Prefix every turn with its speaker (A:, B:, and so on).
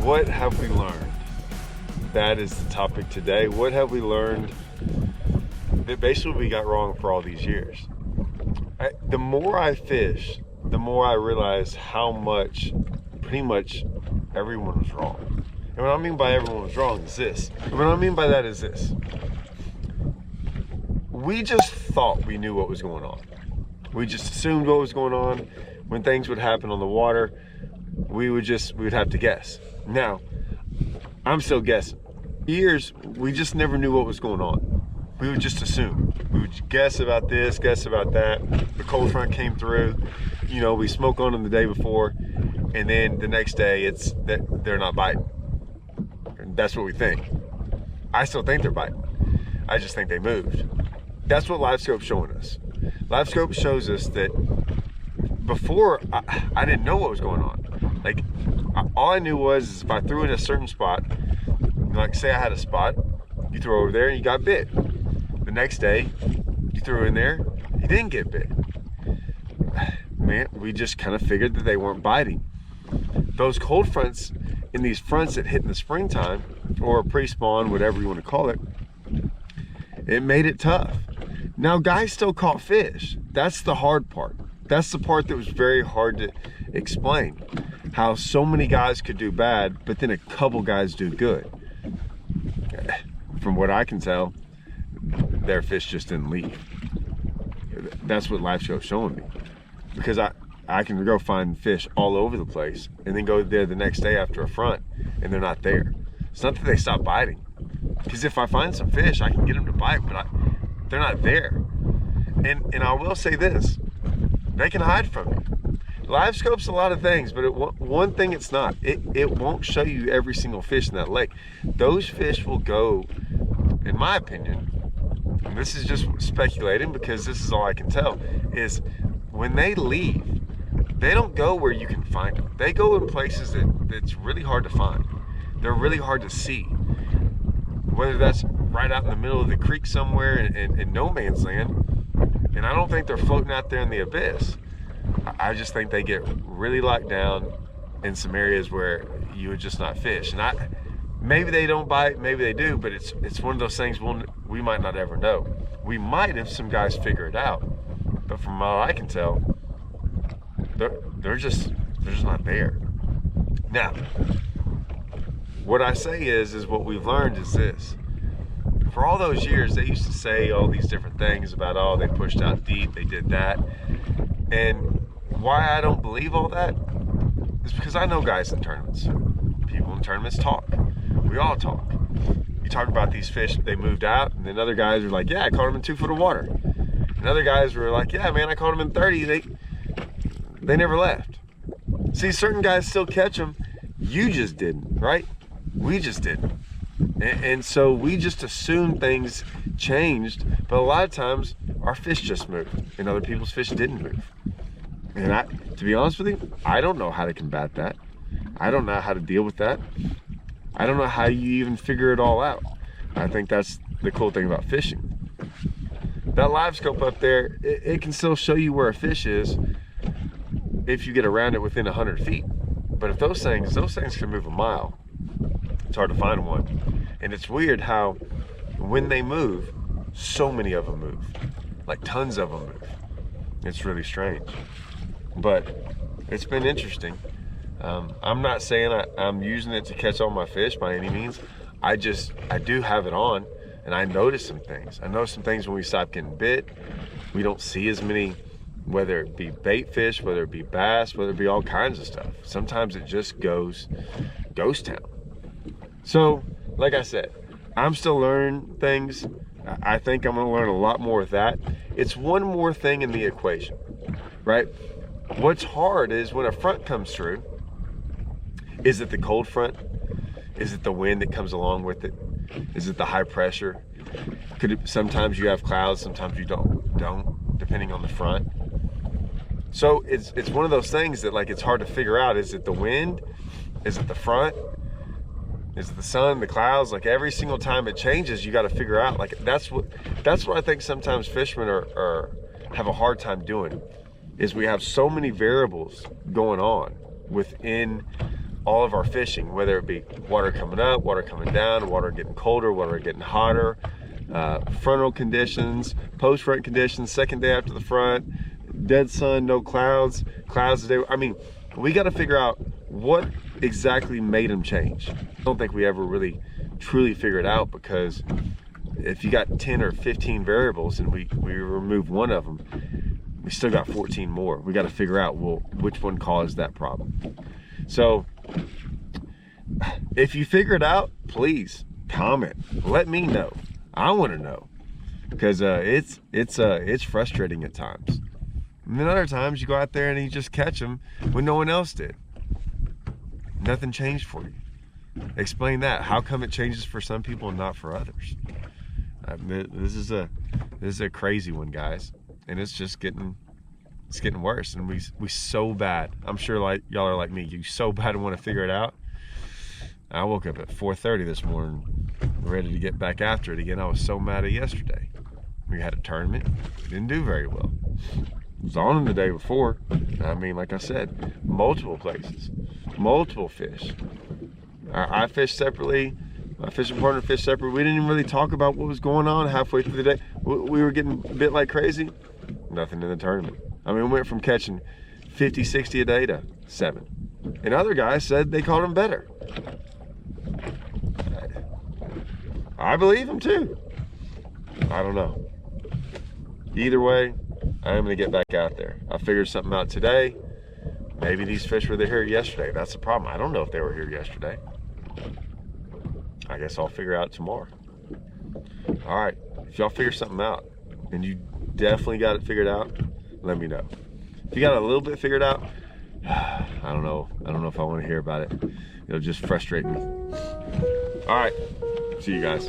A: What have we learned? That is the topic today. What have we learned that basically we got wrong for all these years? The more I fish, the more I realize how much, pretty much, everyone was wrong. And what I mean by everyone was wrong is this. And what I mean by that is this. We just thought we knew what was going on. We just assumed what was going on. When things would happen on the water, we would have to guess. Now, I'm still guessing. Years, we just never knew what was going on. We would just assume. We would guess about this, guess about that. The cold front came through. You know, we smoke on them the day before, and then the next day it's that they're not biting. And that's what we think. I still think they're biting. I just think they moved. That's what Livescope's showing us. Livescope shows us that before, I didn't know what was going on. Like, all I knew was if I threw in a certain spot, like say I had a spot, you throw over there and you got bit. The next day, you threw in there, you didn't get bit. Man, we just kind of figured that they weren't biting. Those cold fronts, in these fronts that hit in the springtime, or pre-spawn, whatever you want to call it, it made it tough. Now, guys still caught fish. That's the hard part. That's the part that was very hard to explain. How so many guys could do bad, but then a couple guys do good. From what I can tell, their fish just didn't leave. That's what Livescope's showing me. Because I can go find fish all over the place and then go there the next day after a front and they're not there. It's not that they stop biting. Because if I find some fish, I can get them to bite, but they're not there. And I will say this, they can hide from you. Livescope's a lot of things, but one thing it's not. It won't show you every single fish in that lake. Those fish will go, in my opinion, and this is just speculating because this is all I can tell, is when they leave, they don't go where you can find them. They go in places that's really hard to find. They're really hard to see. Whether that's right out in the middle of the creek somewhere in no man's land, and I don't think they're floating out there in the abyss. I just think they get really locked down in some areas where you would just not fish. And maybe they don't bite, maybe they do, but it's one of those things we might not ever know. We might if some guys figure it out, but from all I can tell, they're just not there. Now, what I say is what we've learned is this. For all those years, they used to say all these different things about, oh, they pushed out deep, they did that. And why I don't believe all that is because I know guys in tournaments. People in tournaments talk. We all talk. You talk about these fish, they moved out, and then other guys are like, yeah, I caught them in 2 foot of water. And other guys were like, yeah, man, I caught them in 30. They never left. See, certain guys still catch them. You just didn't, right? We just didn't. And so we just assumed things changed, but a lot of times our fish just moved and other people's fish didn't move. And to be honest with you, I don't know how to combat that. I don't know how to deal with that. I don't know how you even figure it all out. I think that's the cool thing about fishing. That Livescope up there, it can still show you where a fish is if you get around it within 100 feet. But if those things can move a mile, it's hard to find one. And it's weird how when they move, so many of them move. Like tons of them move. It's really strange. But it's been interesting. I'm not saying I'm using it to catch all my fish by any means. I do have it on and I notice some things. I know some things when we stop getting bit. We don't see as many, whether it be bait fish, whether it be bass, whether it be all kinds of stuff. Sometimes it just goes ghost town. So, like I said, I'm still learning things. I think I'm gonna learn a lot more with that. It's one more thing in the equation, right? What's hard is when a front comes through, is it the cold front? Is it the wind that comes along with it? Is it the high pressure? Sometimes you have clouds, sometimes you don't, depending on the front. So it's one of those things that like it's hard to figure out. Is it the wind? Is it the front? Is it the sun, the clouds? Like every single time it changes, you got to figure out. Like that's what I think sometimes fishermen have a hard time doing. Is we have so many variables going on within all of our fishing, whether it be water coming up, water coming down, water getting colder, water getting hotter, frontal conditions, post-front conditions, second day after the front, dead sun, no clouds, clouds today. I mean, we got to figure out what exactly made them change. I don't think we ever really truly figure it out, because if you got 10 or 15 variables and we remove one of them, we still got 14 more. We got to figure out, well, which one caused that problem. So if you figure it out, please comment, let me know. I want to know, because it's frustrating at times. And then other times you go out there and you just catch them when no one else did. Nothing changed for you. Explain that. How come it changes for some people and not for others? This is a crazy one, guys, and it's just getting worse. And we so bad. I'm sure like y'all are like me. You so bad want to figure it out. I woke up at 4:30 this morning, ready to get back after it again. I was so mad at yesterday. We had a tournament, didn't do very well. It was on the day before. I mean, like I said, multiple places, multiple fish. I fished separately. My fishing partner fished separately. We didn't even really talk about what was going on halfway through the day. We were getting bit like crazy. Nothing in the tournament. I mean, we went from catching 50, 60 a day to 7. And other guys said they caught them better. I believe them too. I don't know. Either way, I am gonna get back out there. I figured something out today. Maybe these fish were here yesterday. That's the problem. I don't know if they were here yesterday. I guess I'll figure out tomorrow. All right, if y'all figure something out and you definitely got it figured out, let me know. If you got it a little bit figured out, I don't know if I want to hear about it. It'll just frustrate me. All right, see you guys.